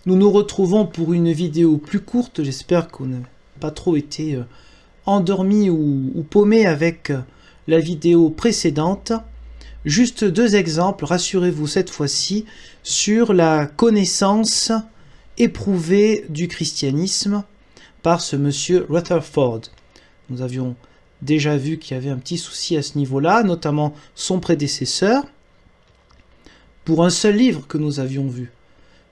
Nous nous retrouvons pour une vidéo plus courte. J'espère qu'on n'a pas trop été endormi ou paumé avec la vidéo précédente. Juste deux exemples, rassurez-vous cette fois-ci, sur la connaissance éprouvée du christianisme par ce monsieur Rutherford. Nous avions déjà vu qu'il y avait un petit souci à ce niveau-là, notamment son prédécesseur, pour un seul livre que nous avions vu,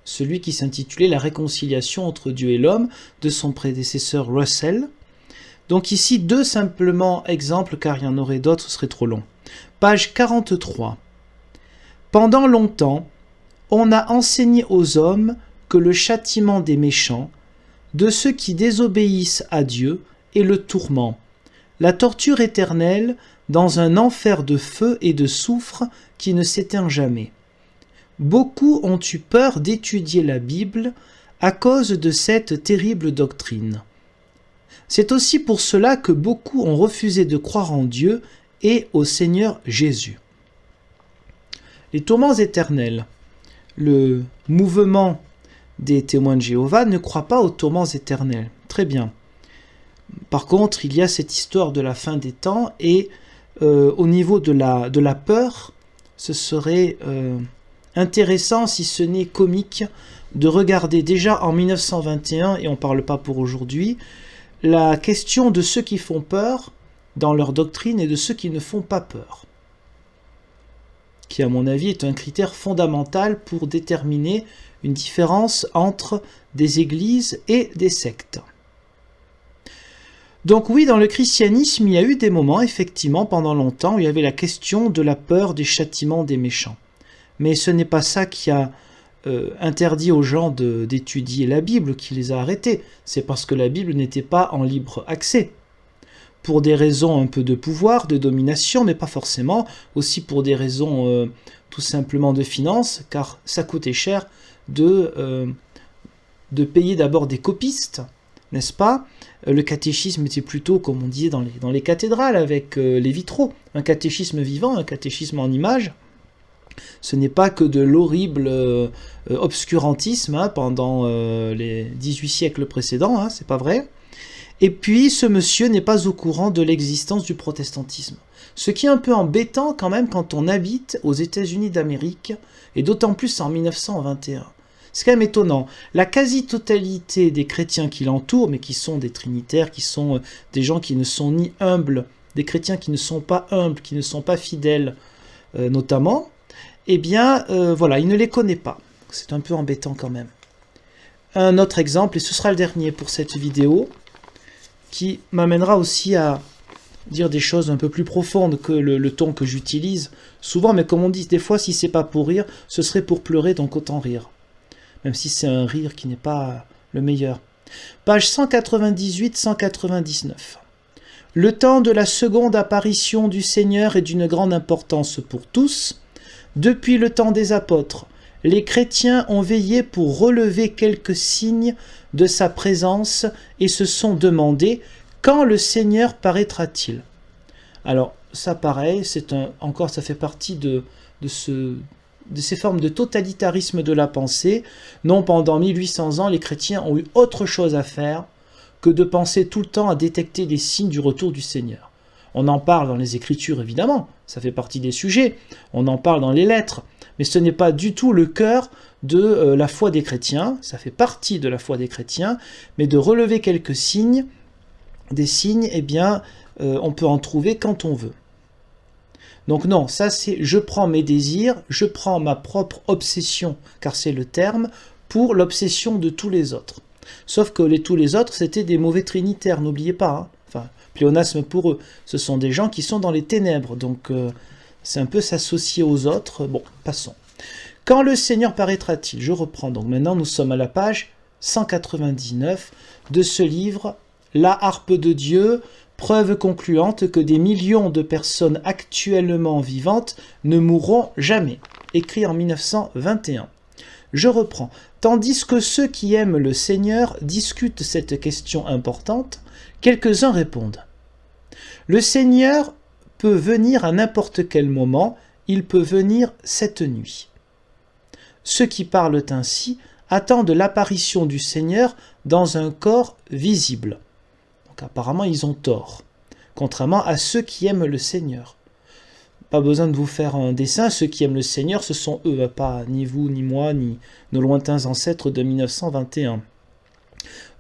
celui qui s'intitulait « La réconciliation entre Dieu et l'homme » de son prédécesseur Russell. Donc ici, deux simplement exemples, car il y en aurait d'autres, ce serait trop long. Page 43. Pendant longtemps, on a enseigné aux hommes que le châtiment des méchants, de ceux qui désobéissent à Dieu, est le tourment, la torture éternelle dans un enfer de feu et de soufre qui ne s'éteint jamais. Beaucoup ont eu peur d'étudier la Bible à cause de cette terrible doctrine. C'est aussi pour cela que beaucoup ont refusé de croire en Dieu et au Seigneur Jésus. Les tourments éternels. Le mouvement des témoins de Jéhovah ne croit pas aux tourments éternels. Très bien. Par contre, il y a cette histoire de la fin des temps et au niveau de la peur, ce serait intéressant, si ce n'est comique, de regarder déjà en 1921, et on ne parle pas pour aujourd'hui, la question de ceux qui font peur dans leur doctrine et de ceux qui ne font pas peur, qui à mon avis est un critère fondamental pour déterminer une différence entre des églises et des sectes. Donc oui, dans le christianisme, il y a eu des moments, effectivement, pendant longtemps, où il y avait la question de la peur des châtiments des méchants. Mais ce n'est pas ça qui a interdit aux gens d'étudier la Bible, qui les a arrêtés. C'est parce que la Bible n'était pas en libre accès. Pour des raisons un peu de pouvoir, de domination, mais pas forcément. Aussi pour des raisons tout simplement de finances, car ça coûtait cher de payer d'abord des copistes, n'est-ce pas? Le catéchisme était plutôt, comme on disait dans les cathédrales, avec les vitraux. Un catéchisme vivant, un catéchisme en images. Ce n'est pas que de l'horrible obscurantisme pendant les 18 siècles précédents, c'est pas vrai. Et puis, ce monsieur n'est pas au courant de l'existence du protestantisme. Ce qui est un peu embêtant quand même quand on habite aux États-Unis d'Amérique, et d'autant plus en 1921. C'est quand même étonnant. La quasi-totalité des chrétiens qui l'entourent, mais qui sont des trinitaires, qui sont des gens qui ne sont ni humbles, des chrétiens qui ne sont pas humbles, qui ne sont pas fidèles notamment, eh bien, voilà, il ne les connaît pas. C'est un peu embêtant quand même. Un autre exemple, et ce sera le dernier pour cette vidéo, qui m'amènera aussi à dire des choses un peu plus profondes que le ton que j'utilise souvent, mais comme on dit, des fois, si c'est pas pour rire, ce serait pour pleurer, donc autant rire. Même si c'est un rire qui n'est pas le meilleur. Page 198-199. Le temps de la seconde apparition du Seigneur est d'une grande importance pour tous. Depuis le temps des apôtres, les chrétiens ont veillé pour relever quelques signes de sa présence et se sont demandé quand le Seigneur paraîtra-t-il. Alors, ça pareil, encore ça fait partie de ces formes de totalitarisme de la pensée. Non, pendant 1800 ans, les chrétiens ont eu autre chose à faire que de penser tout le temps à détecter des signes du retour du Seigneur. On en parle dans les Écritures, évidemment, ça fait partie des sujets, on en parle dans les lettres, mais ce n'est pas du tout le cœur de la foi des chrétiens, ça fait partie de la foi des chrétiens, mais de relever quelques signes, des signes, eh bien, on peut en trouver quand on veut. Donc non, ça c'est je prends mes désirs, je prends ma propre obsession, car c'est le terme, pour l'obsession de tous les autres. Sauf que tous les autres, c'était des mauvais trinitaires, n'oubliez pas. Enfin, pléonasme pour eux. Ce sont des gens qui sont dans les ténèbres, donc c'est un peu s'associer aux autres. Bon, passons. Quand le Seigneur paraîtra-t-il? Je reprends, donc maintenant nous sommes à la page 199 de ce livre, La harpe de Dieu, preuve concluante que des millions de personnes actuellement vivantes ne mourront jamais, écrit en 1921. Je reprends. Tandis que ceux qui aiment le Seigneur discutent cette question importante, quelques-uns répondent. Le Seigneur peut venir à n'importe quel moment, il peut venir cette nuit. Ceux qui parlent ainsi attendent l'apparition du Seigneur dans un corps visible. Donc apparemment, ils ont tort, contrairement à ceux qui aiment le Seigneur. Pas besoin de vous faire un dessin, ceux qui aiment le Seigneur, ce sont eux, pas ni vous, ni moi, ni nos lointains ancêtres de 1921.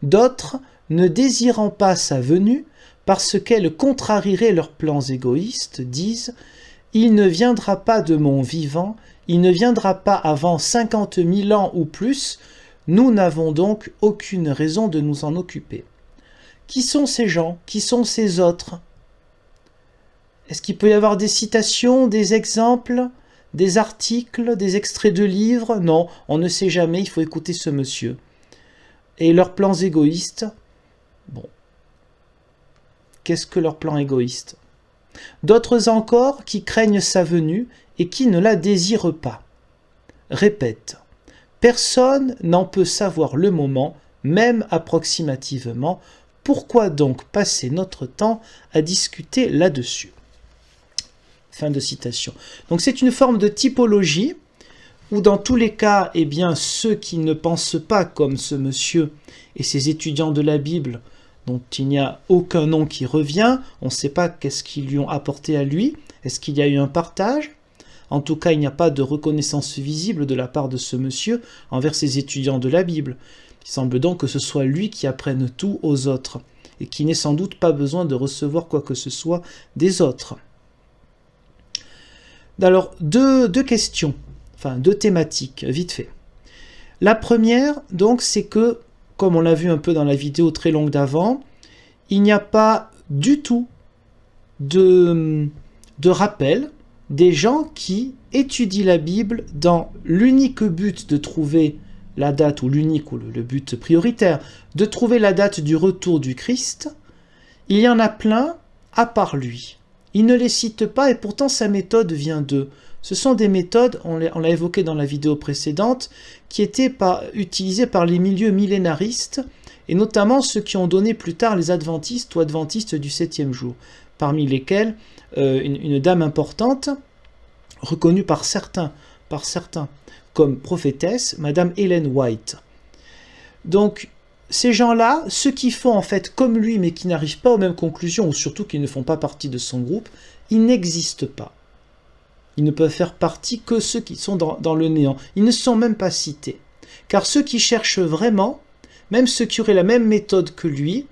D'autres, ne désirant pas sa venue, parce qu'elle contrarierait leurs plans égoïstes, disent « Il ne viendra pas de mon vivant, il ne viendra pas avant 50 000 ans ou plus, nous n'avons donc aucune raison de nous en occuper. » Qui sont ces gens? Qui sont ces autres? Est-ce qu'il peut y avoir des citations, des exemples, des articles, des extraits de livres? Non, on ne sait jamais, il faut écouter ce monsieur. Et leurs plans égoïstes? Bon. Qu'est-ce que leurs plans égoïstes? D'autres encore qui craignent sa venue et qui ne la désirent pas. Répète. Personne n'en peut savoir le moment, même approximativement. Pourquoi donc passer notre temps à discuter là-dessus? Fin de citation. Donc c'est une forme de typologie où dans tous les cas, eh bien, ceux qui ne pensent pas comme ce monsieur et ces étudiants de la Bible, dont il n'y a aucun nom qui revient, on ne sait pas qu'est-ce qu'ils lui ont apporté à lui, est-ce qu'il y a eu un partage? En tout cas, il n'y a pas de reconnaissance visible de la part de ce monsieur envers ces étudiants de la Bible. Il semble donc que ce soit lui qui apprenne tout aux autres, et qui n'ait sans doute pas besoin de recevoir quoi que ce soit des autres. Alors, deux questions, enfin deux thématiques, vite fait. La première, donc, c'est que, comme on l'a vu un peu dans la vidéo très longue d'avant, il n'y a pas du tout de rappel des gens qui étudient la Bible dans l'unique but de trouver la date, ou l'unique, ou le but prioritaire, de trouver la date du retour du Christ. Il y en a plein, à part lui. Il ne les cite pas et pourtant sa méthode vient d'eux. Ce sont des méthodes, on l'a évoqué dans la vidéo précédente, qui étaient utilisées par les milieux millénaristes, et notamment ceux qui ont donné plus tard les adventistes ou adventistes du 7e jour, parmi lesquels une dame importante, reconnue par certains comme prophétesse, Madame Ellen White. Donc, ces gens-là, ceux qui font en fait comme lui, mais qui n'arrivent pas aux mêmes conclusions, ou surtout qui ne font pas partie de son groupe, ils n'existent pas. Ils ne peuvent faire partie que ceux qui sont dans le néant. Ils ne sont même pas cités. Car ceux qui cherchent vraiment, même ceux qui auraient la même méthode que lui,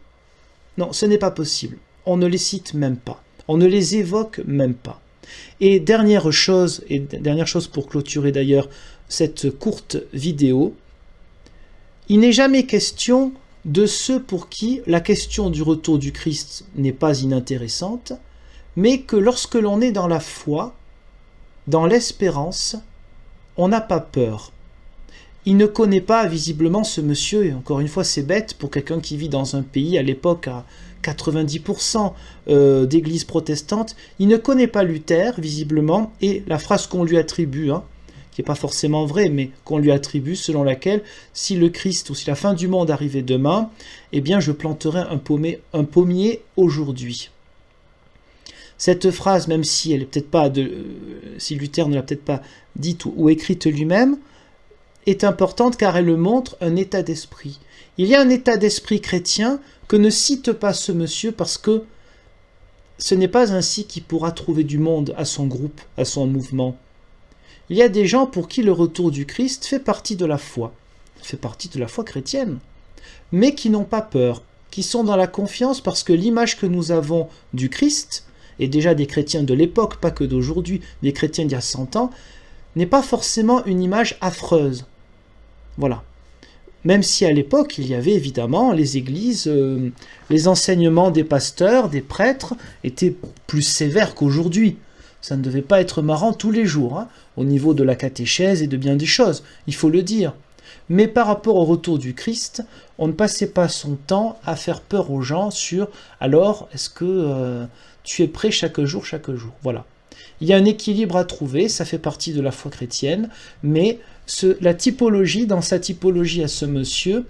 non, ce n'est pas possible. On ne les cite même pas. On ne les évoque même pas. Et dernière chose pour clôturer d'ailleurs cette courte vidéo, il n'est jamais question de ceux pour qui la question du retour du Christ n'est pas inintéressante, mais que lorsque l'on est dans la foi, dans l'espérance, on n'a pas peur. Il ne connaît pas visiblement ce monsieur, et encore une fois c'est bête pour quelqu'un qui vit dans un pays à l'époque à 90% d'églises protestantes, il ne connaît pas Luther visiblement, et la phrase qu'on lui attribue, qui n'est pas forcément vraie, mais qu'on lui attribue, selon laquelle si le Christ ou si la fin du monde arrivait demain, eh bien je planterai un pommier aujourd'hui. Cette phrase, même si elle est peut-être pas si Luther ne l'a peut-être pas dite ou écrite lui-même, est importante car elle montre un état d'esprit. Il y a un état d'esprit chrétien que ne cite pas ce monsieur parce que ce n'est pas ainsi qu'il pourra trouver du monde à son groupe, à son mouvement. Il y a des gens pour qui le retour du Christ fait partie de la foi chrétienne, mais qui n'ont pas peur, qui sont dans la confiance parce que l'image que nous avons du Christ, et déjà des chrétiens de l'époque, pas que d'aujourd'hui, des chrétiens d'il y a 100 ans, n'est pas forcément une image affreuse. Voilà. Même si à l'époque, il y avait évidemment les églises, les enseignements des pasteurs, des prêtres, étaient plus sévères qu'aujourd'hui. Ça ne devait pas être marrant tous les jours, au niveau de la catéchèse et de bien des choses, il faut le dire. Mais par rapport au retour du Christ, on ne passait pas son temps à faire peur aux gens sur « alors, est-ce que tu es prêt chaque jour ?» Voilà. Il y a un équilibre à trouver, ça fait partie de la foi chrétienne, mais la typologie, dans sa typologie à ce monsieur,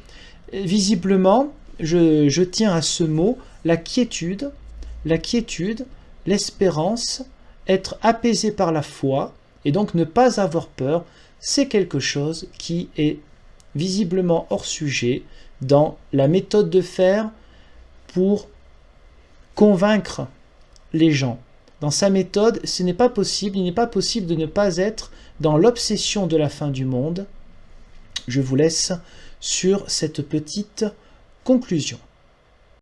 visiblement, je tiens à ce mot, la quiétude, l'espérance, être apaisé par la foi, et donc ne pas avoir peur, c'est quelque chose qui est visiblement hors sujet dans la méthode de faire pour convaincre les gens. Dans sa méthode, ce n'est pas possible, il n'est pas possible de ne pas être dans l'obsession de la fin du monde. Je vous laisse sur cette petite conclusion.